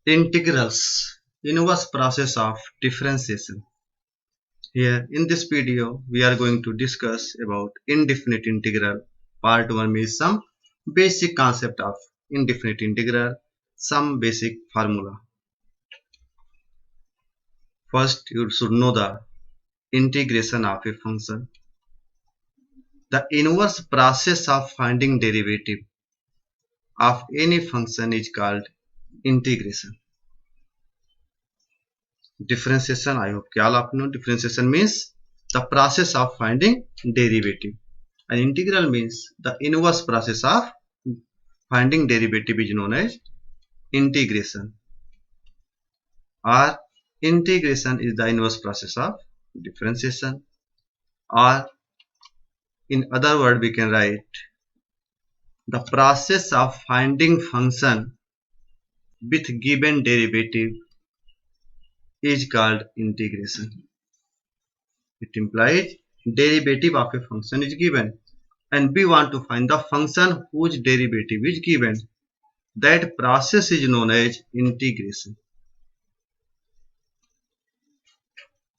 Integrals, inverse process of differentiation. Here in this video we are going to discuss about indefinite integral. Part 1 means some basic concept of indefinite integral, some basic formula. First you should know the integration of a function. The inverse process of finding derivative of any function is called integration. Differentiation, I hope all of you know, differentiation means the process of finding derivative, and integral means the inverse process of finding derivative is known as integration, or integration is the inverse process of differentiation, or in other word we can write the process of finding function with given derivative is called integration. It implies derivative of a function is given and we want to find the function whose derivative is given. That process is known as integration.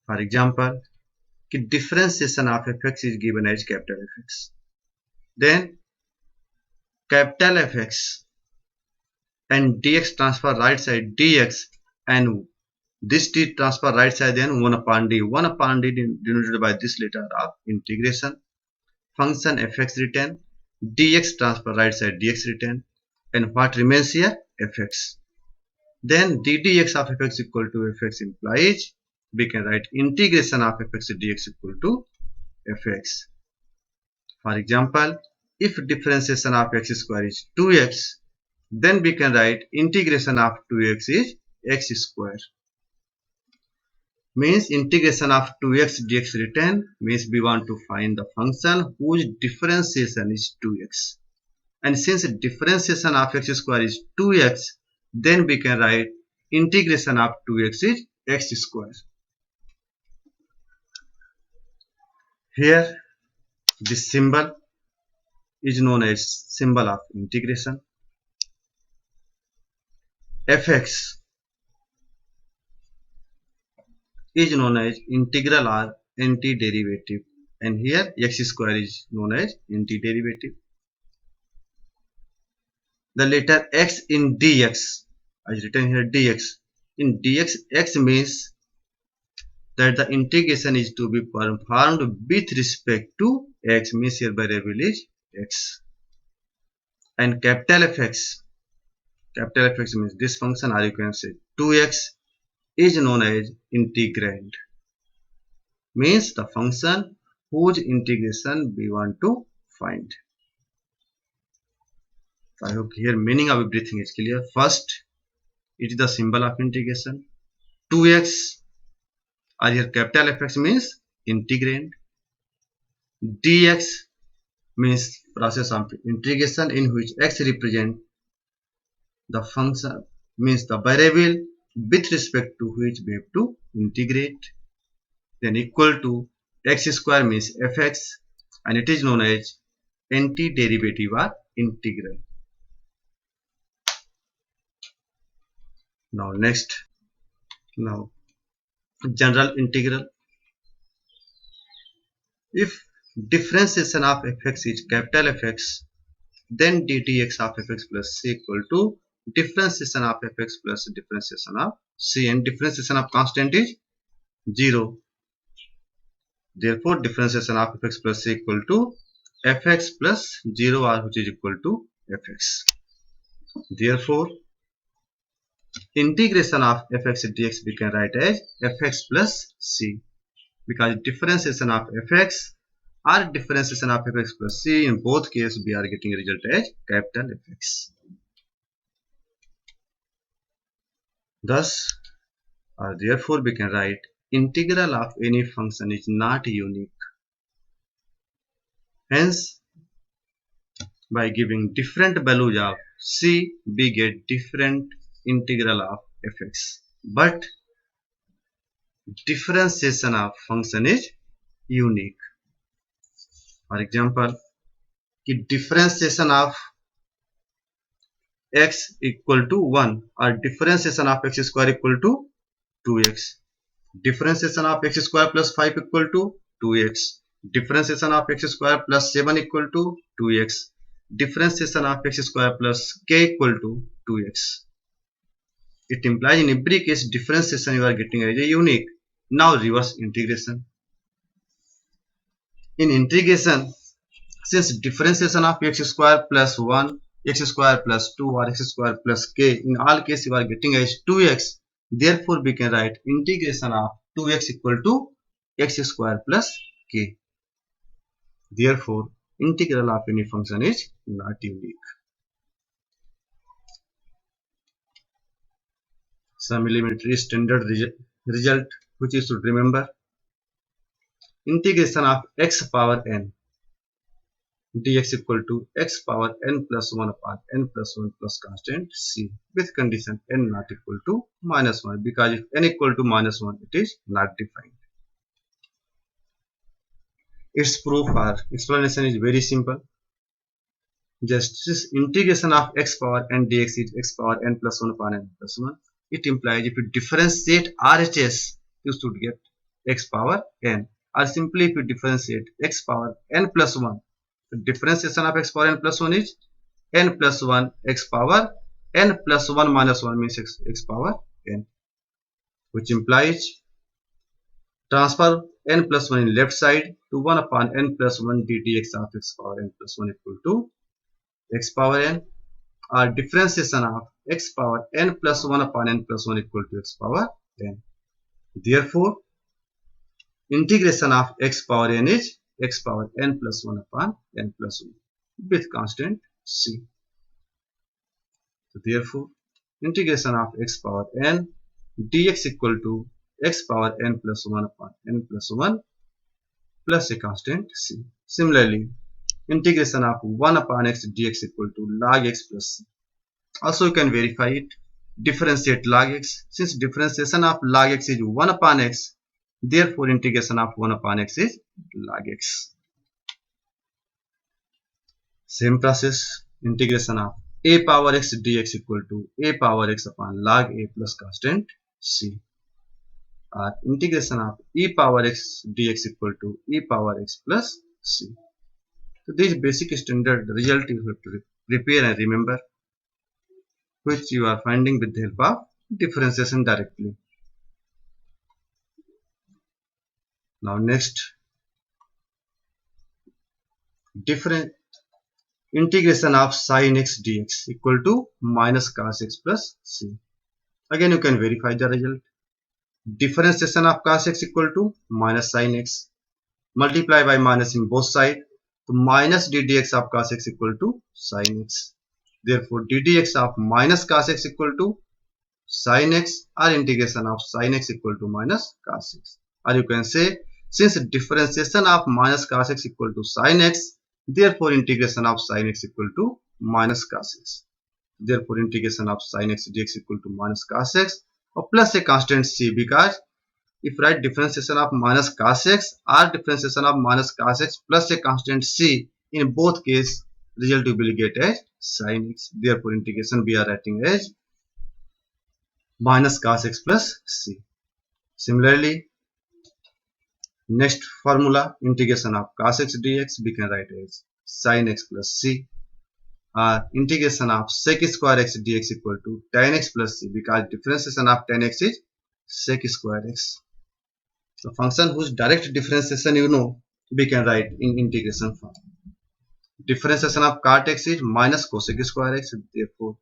For example, differentiation of fx is given as capital Fx. Then capital Fx and dx transfer right side dx, and this d transfer right side, then 1 upon d. 1 upon d denoted by this letter of integration. Function fx written, dx transfer right side dx written, and what remains here? Fx. Then ddx of fx equal to fx implies we can write integration of fx dx equal to fx. For example, if differentiation of x square is 2x, then we can write integration of 2x is x square. Means integration of 2x dx written means we want to find the function whose differentiation is 2x. And since differentiation of x square is 2x, then we can write integration of 2x is x square. Here this symbol is known as symbol of integration. Fx is known as integral or antiderivative, and here x square is known as antiderivative. The letter x in dx, as written here dx, in dx x means that the integration is to be performed with respect to x, means here variable is x. And capital Fx means this function, or you can say 2x, is known as integrand, means the function whose integration we want to find. I hope here meaning of everything is clear. First, it is the symbol of integration. 2x, or here capital Fx means integrand. Dx means process of integration in which x represent the function, means the variable with respect to which we have to integrate. Then equal to x square means fx, and it is known as antiderivative or integral. Now next, general integral. If differentiation of fx is capital Fx, then ddx of fx plus c equal to differentiation of fx plus differentiation of c, and differentiation of constant is 0. Therefore, differentiation of fx plus c equal to fx plus 0, or which is equal to fx. Therefore, integration of fx dx we can write as fx plus c, because differentiation of fx or differentiation of fx plus c, in both cases we are getting a result as capital Fx. Thus, or therefore we can write integral of any function is not unique. Hence, by giving different values of c, we get different integral of fx. But differentiation of function is unique. For example, differentiation of x equal to 1 or differentiation of x square equal to 2x. Differentiation of x square plus 5 equal to 2x. Differentiation of x square plus 7 equal to 2x. Differentiation of x square plus k equal to 2x. It implies in every case differentiation you are getting as a unique. Now reverse integration. In integration, since differentiation of x square plus 1, x square plus 2 or x square plus k, in all cases you are getting as 2x, therefore we can write integration of 2x equal to x square plus k. Therefore, integral of any function is not unique. Some elementary standard result which you should remember. Integration of x power n dx equal to x power n plus 1 upon n plus 1 plus constant c with condition n not equal to minus 1, because if n equal to minus 1 it is not defined. Its proof or explanation is very simple. Just this integration of x power n dx is x power n plus 1 upon n plus 1. It implies if you differentiate RHS, you should get x power n. Or simply if you differentiate x power n plus 1, the differentiation of x power n plus 1 is n plus 1 x power n plus 1 minus 1 means x power n, which implies transfer n plus 1 in left side to 1 upon n plus 1 ddx of x power n plus 1 equal to x power n, or differentiation of x power n plus 1 upon n plus 1 equal to x power n. Therefore, integration of x power n is x power n plus 1 upon n plus 1 with constant c. So therefore, integration of x power n dx equal to x power n plus 1 upon n plus 1 plus a constant c. Similarly, integration of 1 upon x dx equal to log x plus c. Also you can verify it. Differentiate log x. Since differentiation of log x is 1 upon x, therefore integration of 1 upon x is log x. Same process, integration of a power x dx equal to a power x upon log a plus constant c. Or integration of e power x dx equal to e power x plus c. So this basic standard result you have to prepare and remember, which you are finding with the help of differentiation directly. Now next, integration of sin x dx equal to minus cos x plus c. Again you can verify the result. Differentiation of cos x equal to minus sin x. Multiply by minus in both sides. So minus ddx of cos x equal to sin x. Therefore, ddx of minus cos x equal to sin x, or integration of sin x equal to minus cos x. Or you can say, since differentiation of minus cos x equal to sin x, therefore integration of sin x equal to minus cos x. Therefore, integration of sin x dx equal to minus cos x or plus a constant c, because if write differentiation of minus cos x or differentiation of minus cos x plus a constant c, in both case result you will get as sin x. Therefore, integration we are writing as minus cos x plus c. Similarly, next formula, integration of cos x dx we can write as sin x plus c, or integration of sec square x dx equal to tan x plus c, because differentiation of tan x is sec square x. So function whose direct differentiation you know, we can write in integration form. Differentiation of cot x is minus cosec square x. Therefore,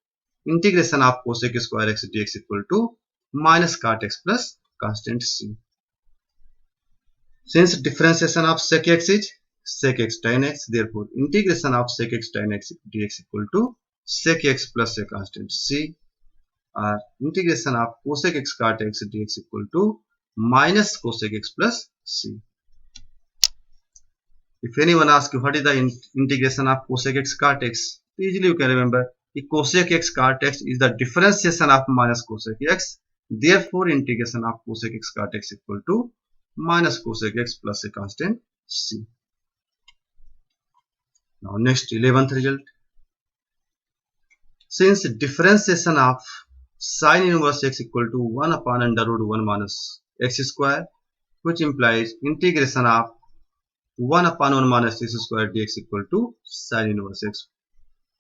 integration of cosec square x dx equal to minus cot x plus constant c. Since differentiation of sec x is sec x tan x, therefore integration of sec x tan x dx equal to sec x plus a constant c, or integration of cosec x cot x dx equal to minus cosec x plus c. If anyone asks you what is the integration of cosec x cot x, easily you can remember cosec x cot x is the differentiation of minus cosec x. Therefore, integration of cosec x cot x equal to minus cosec x plus a constant c. Now next 11th result. Since differentiation of sin inverse x equal to 1 upon under root 1 minus x square, which implies integration of 1 upon 1 minus x square dx equal to sin inverse x.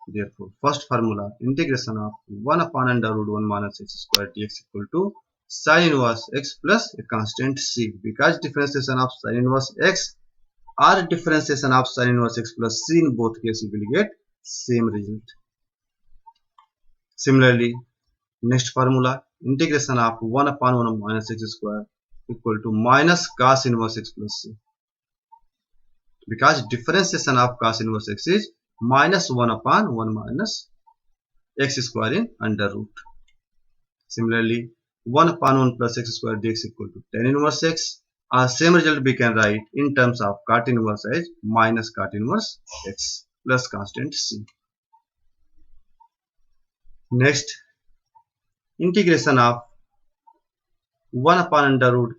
Therefore, first formula, integration of 1 upon under root 1 minus x square dx equal to sin inverse x plus a constant c. Because differentiation of sin inverse x or differentiation of sin inverse x plus c, in both cases you will get same result. Similarly, next formula, integration of 1 upon 1 minus x square equal to minus cos inverse x plus c. Because differentiation of cos inverse x is minus 1 upon 1 minus x square in under root. Similarly, 1 upon 1 plus x square dx equal to tan inverse x. Our same result we can write in terms of cot inverse as minus cot inverse x plus constant c. Next, integration of 1 upon under root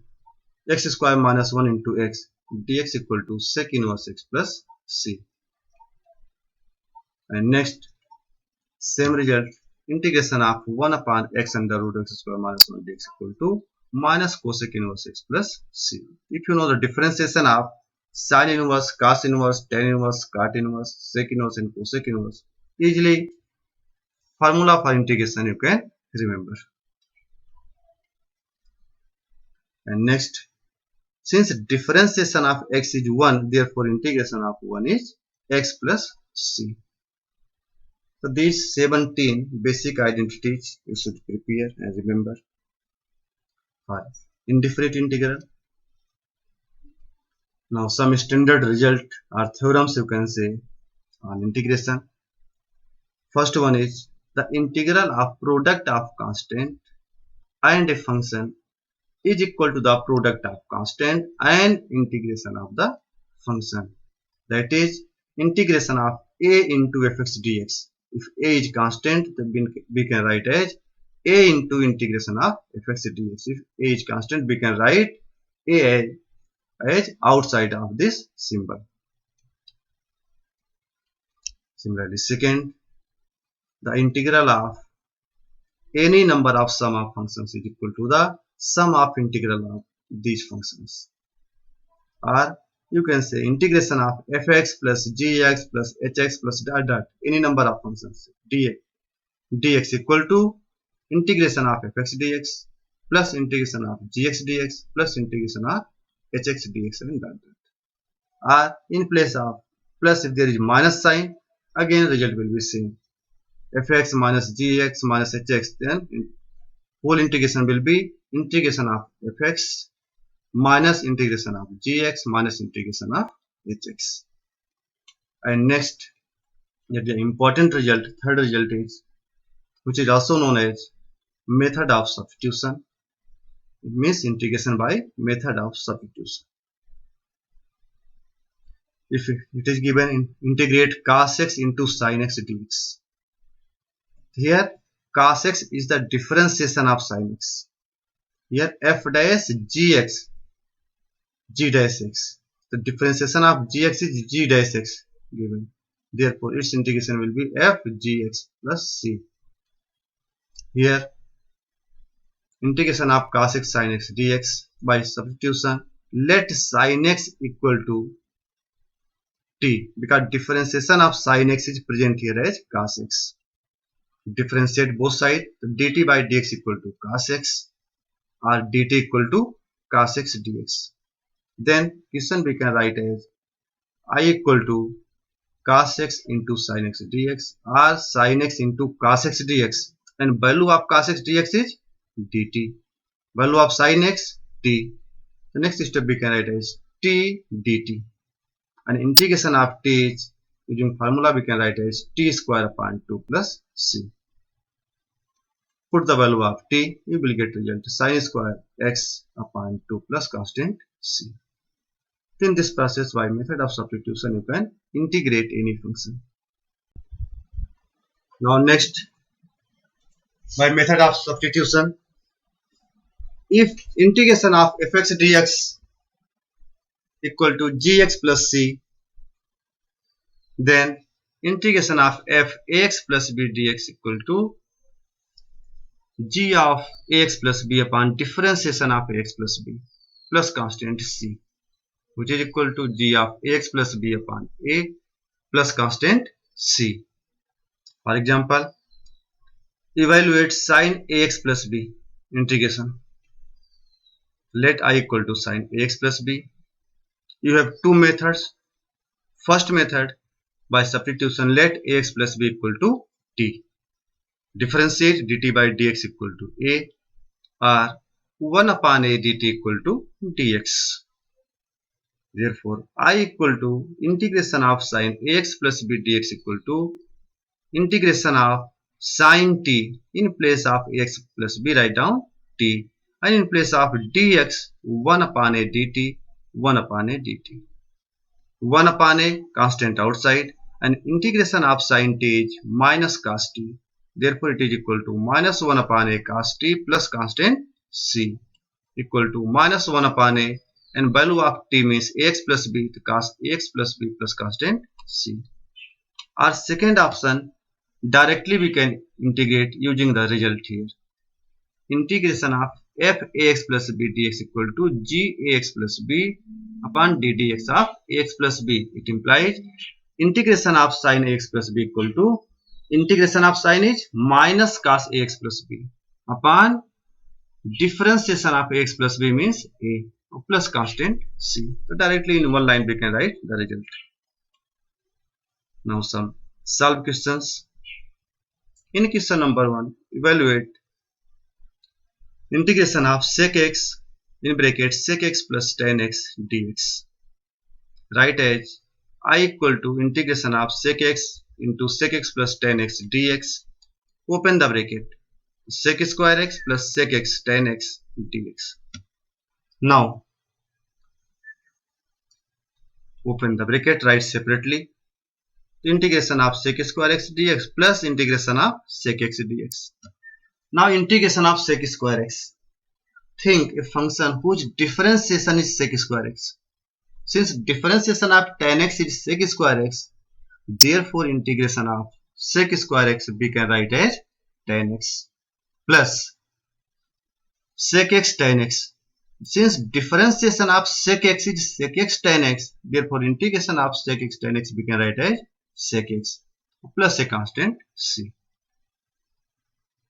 x square minus 1 into x dx equal to sec inverse x plus c. And next, same result, integration of 1 upon x under root x square minus 1 dx equal to minus cosec inverse x plus c. If you know the differentiation of sin inverse, cos inverse, tan inverse, cot inverse, sec inverse and cosec inverse, easily formula for integration you can remember. And next, since differentiation of x is 1, therefore integration of 1 is x plus c. So these 17 basic identities you should prepare and remember for indefinite integral. Now some standard result or theorems you can say on integration. First one is the integral of product of constant and a function is equal to the product of constant and integration of the function. That is integration of a into fx dx. If a is constant, then we can write as a into integration of fx dx. If a is constant, we can write a as outside of this symbol. Similarly, second, the integral of any number of sum of functions is equal to the sum of integral of these functions. Or you can say integration of fx plus gx plus hx plus dot dot any number of functions dx equal to integration of fx dx plus integration of gx dx plus integration of hx dx and dot dot. Or in place of plus, if there is minus sign, again result will be same. Fx minus gx minus hx, then whole integration will be integration of fx minus integration of gx minus integration of hx. And next, the important result, third result is, which is also known as method of substitution. It means integration by method of substitution. If it is given, integrate cos x into sin x dx. Here cos x is the differentiation of sin x. Here f dash gx, g dash x. The differentiation of gx is g dash x given. Therefore, its integration will be f gx plus c. Here integration of cos x sin x dx by substitution. Let sin x equal to t, because differentiation of sin x is present here as cos x. Differentiate both sides, dt by dx equal to cos x or dt equal to cos x dx. Then question we can write as I equal to cos x into sin x dx or sin x into cos x dx, and value of cos x dx is dt, value of sin x t. The next step we can write as t dt, and integration of t is, using formula we can write as t square upon 2 plus c. Put the value of t, you will get result sin square x upon 2 plus constant c. In this process, by method of substitution, you can integrate any function. Now next, by method of substitution, if integration of fx dx equal to gx plus c, then integration of f ax plus b dx equal to g of ax plus b upon differentiation of ax plus b plus constant c, which is equal to g of ax plus b upon a plus constant c. For example, evaluate sin ax plus b integration. Let I equal to sin ax plus b. You have two methods. First method, by substitution, let ax plus b equal to t. Differentiate dt by dx equal to a, or 1 upon a dt equal to dx. Therefore, I equal to integration of sin ax plus b dx equal to integration of sin t. In place of ax plus b, write down t, and in place of dx, 1 upon a dt, 1 upon a dt. 1 upon a constant outside, and integration of sin t is minus cos t. Therefore, it is equal to minus 1 upon a cos t plus constant c equal to minus 1 upon a, and value of t means ax plus b, cos ax plus b plus constant c. Our second option, directly we can integrate using the result here. Integration of f ax plus b dx equal to g ax plus b upon d dx of ax plus b. It implies integration of sin ax plus b equal to integration of sin is minus cos ax plus b upon differentiation of ax plus b means a plus constant c. So directly in one line we can write the result. Now some solve questions. In question number 1, evaluate integration of sec x in bracket sec x plus tan x dx. Write as I equal to integration of sec x into sec x plus tan x dx. Open the bracket, sec square x plus sec x tan x dx. Now open the bracket, write separately integration of sec square x dx plus integration of sec x dx. Now integration of sec square x. Think a function whose differentiation is sec square x. Since differentiation of tan x is sec square x, therefore integration of sec square x we can write as tan x plus sec x tan x. Since differentiation of sec x is sec x tan x, therefore integration of sec x tan x we can write as sec x plus a constant c.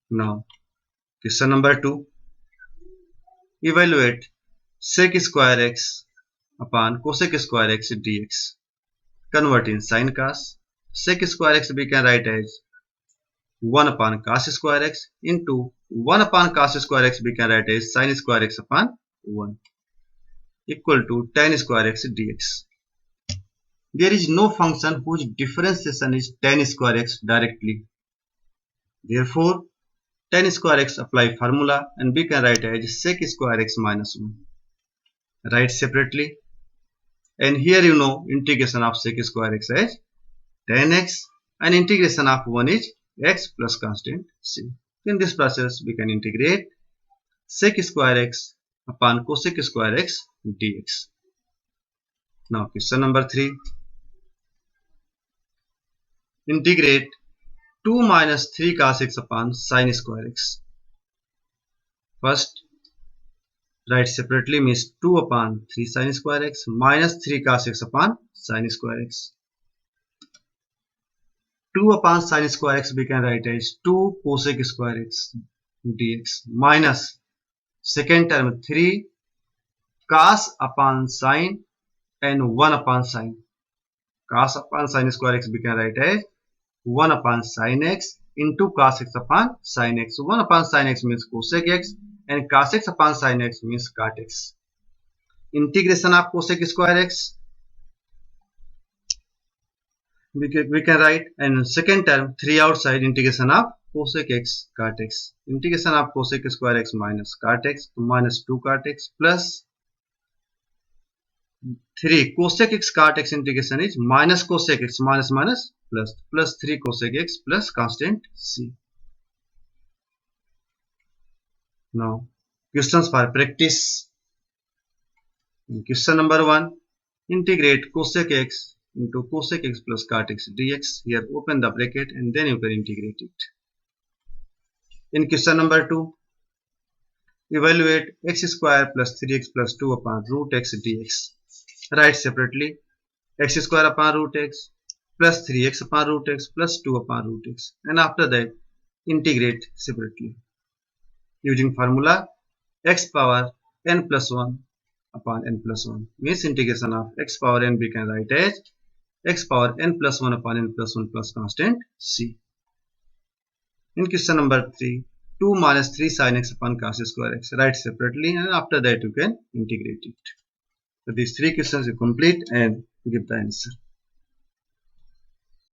Now question number 2, evaluate sec square x upon cosec square x dx. Convert in sin cos. Sec square x we can write as 1 upon cos square x into 1 upon cos square x we can write as sin square x upon 1 equal to tan square x dx. There is no function whose differentiation is tan square x directly. Therefore, tan square x apply formula and we can write as sec square x minus 1. Write separately. And here you know integration of sec square x as tan x and integration of 1 is x plus constant c. In this process we can integrate sec square x upon cosec square x dx. Now question number 3. Integrate 2 minus 3 cos x upon sin square x. First, write separately means 2 upon 3 sin square x minus 3 cos x upon sin square x. 2 upon sin square x we can write as 2 cosec square x dx minus second term 3 cos upon sin and 1 upon sin. Cos upon sin square x we can write as 1 upon sin x into cos x upon sin x. 1 upon sin x means cosec x and cos x upon sin x means cot x. Integration of cosec square x we can write, and second term 3 outside, integration of cosec x cot x. Integration of cosec square x minus cot x minus 2 cot x plus 3 cosec x cot x integration is minus cosec x minus minus plus 3 cosec x plus constant c. Now questions for practice. In question number 1, integrate cosec x into cosec x plus cot x dx. Here open the bracket and then you can integrate it. In question number 2, evaluate x square plus 3x plus 2 upon root x dx. Write separately x square upon root x plus 3x upon root x plus 2 upon root x, and after that integrate separately using formula x power n plus 1 upon n plus 1, means integration of x power n we can write as x power n plus 1 upon n plus 1 plus constant c. In question number 3, 2 minus 3 sin x upon cos square x. Write separately and after that you can integrate it. So these three questions you complete and give the answer.